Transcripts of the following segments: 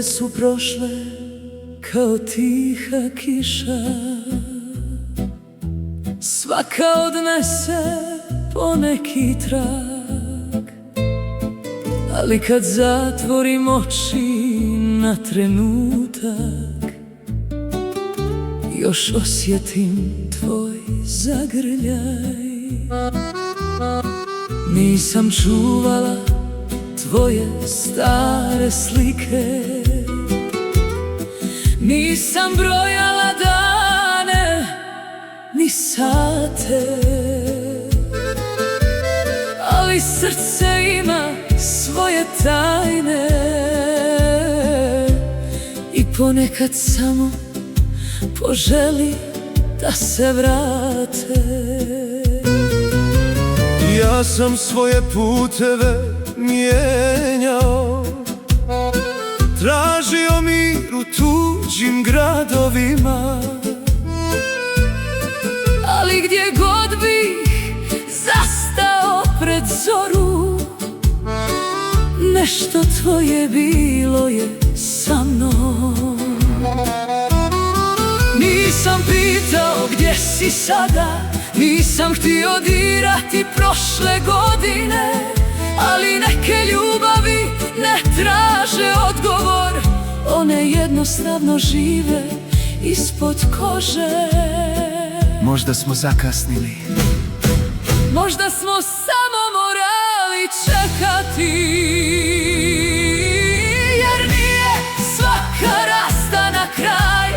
godine su prošle kao tiha kiša, svaka odnese poneki trag, ali kad zatvorim oči na trenutak, još osjetim tvoj zagrljaj. Nisam čuvala tvoje stare slike, nisam brojala dane ni sate, ali srce ima svoje tajne i ponekad samo poželi da se vrate. Ja sam svoje puteve mijenjao, tražio mir u tuđim gradovima, ali gdje god bih zastao pred zoru, nešto tvoje bilo je sa mnom. Nisam pitao gdje si sada, nisam htio dirati prošle godine, ali neke ljubavi ne traže odgovor, one jednostavno žive ispod kože. možda smo zakasnili, možda smo samo morali čekati, jer nije svaka rastana kraj,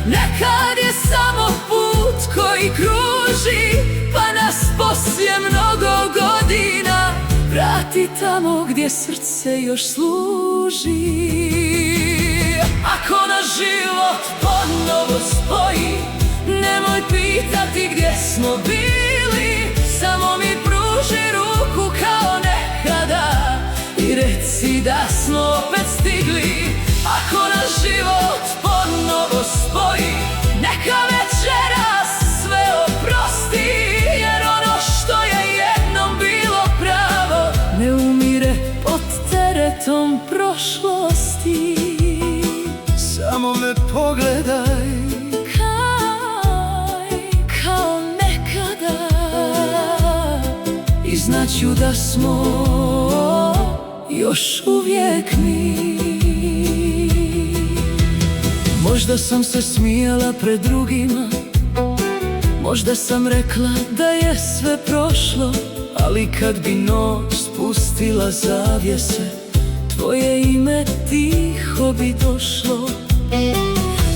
nekad je samo put koji kruži, pa nas poslije mnogo godina vrati tamo gdje srce još služi. Ako nas život ponovo spoji, nemoj pitati gdje smo bili, samo mi pruži ruku kao nekada i reci da smo opet stigli. Ako nas život ponovo spoji, neka večeras sve oprosti, jer ono što je jednom bilo pravo ne umire pod teretom prošlosti. samo me pogledaj, kao nekada, i znaću da smo još uvijek mi. Možda sam se smijala pred drugima, možda sam rekla da je sve prošlo, ali kad bi noć spustila zavjese, tvoje ime tiho bi došlo.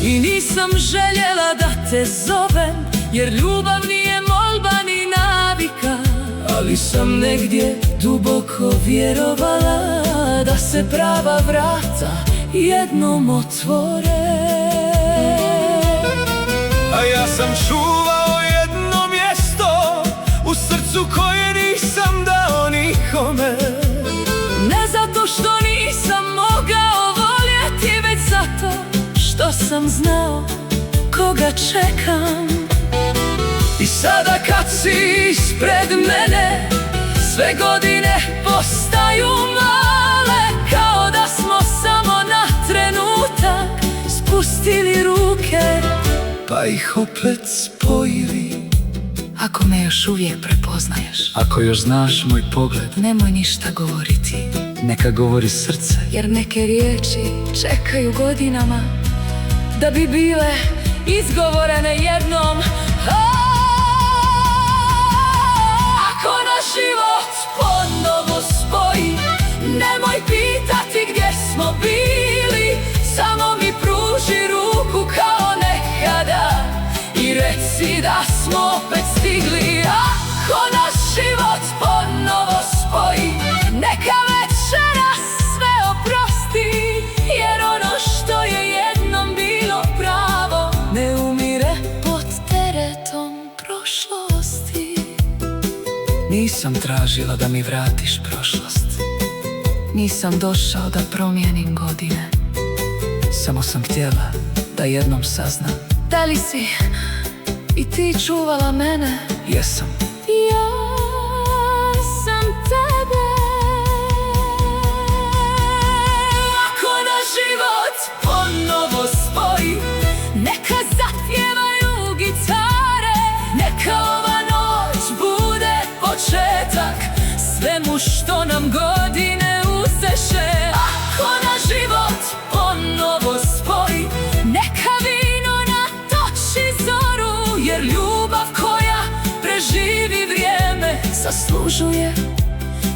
I nisam željela da te zovem, jer ljubav nije molba ni navika, ali sam negdje duboko vjerovala da se prava vrata jednom otvore. a ja sam čuvao jedno mjesto u srcu koje nisam dao nikome. Ne zato što nisam mogao voljeti, već zato što sam znao koga čekam. I sada kad si ispred mene, sve godine postaju male, kao da smo samo na trenutak spustili ruke, Pa ih opet spojili. ako me još uvijek prepoznaješ, Ako još znaš moj pogled, nemoj ništa govoriti, neka govori srce. jer neke riječi čekaju godinama da bi bile izgovorene jednom. Ako nas život ponovo spoji, nemoj pitati gdje smo bili, samo mi pruži ruku kao nekada i reci da smo opet stigli. Ako nas život ponovo spoji, neka večeras sve oprosti, jer ono što je jednom bilo pravo ne umire pod teretom prošlosti. Nisam tražila da mi vratiš prošlost, Nisam došao da promijenim godine, samo sam htjela da jednom saznam. da li si i ti čuvala mene? Jesam. Ja sam tebe. Ako na život zaslužuje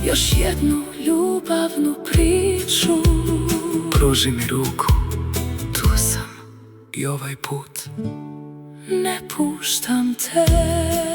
još jednu ljubavnu priču. Pruži mi ruku, tu sam i ovaj put ne puštam te.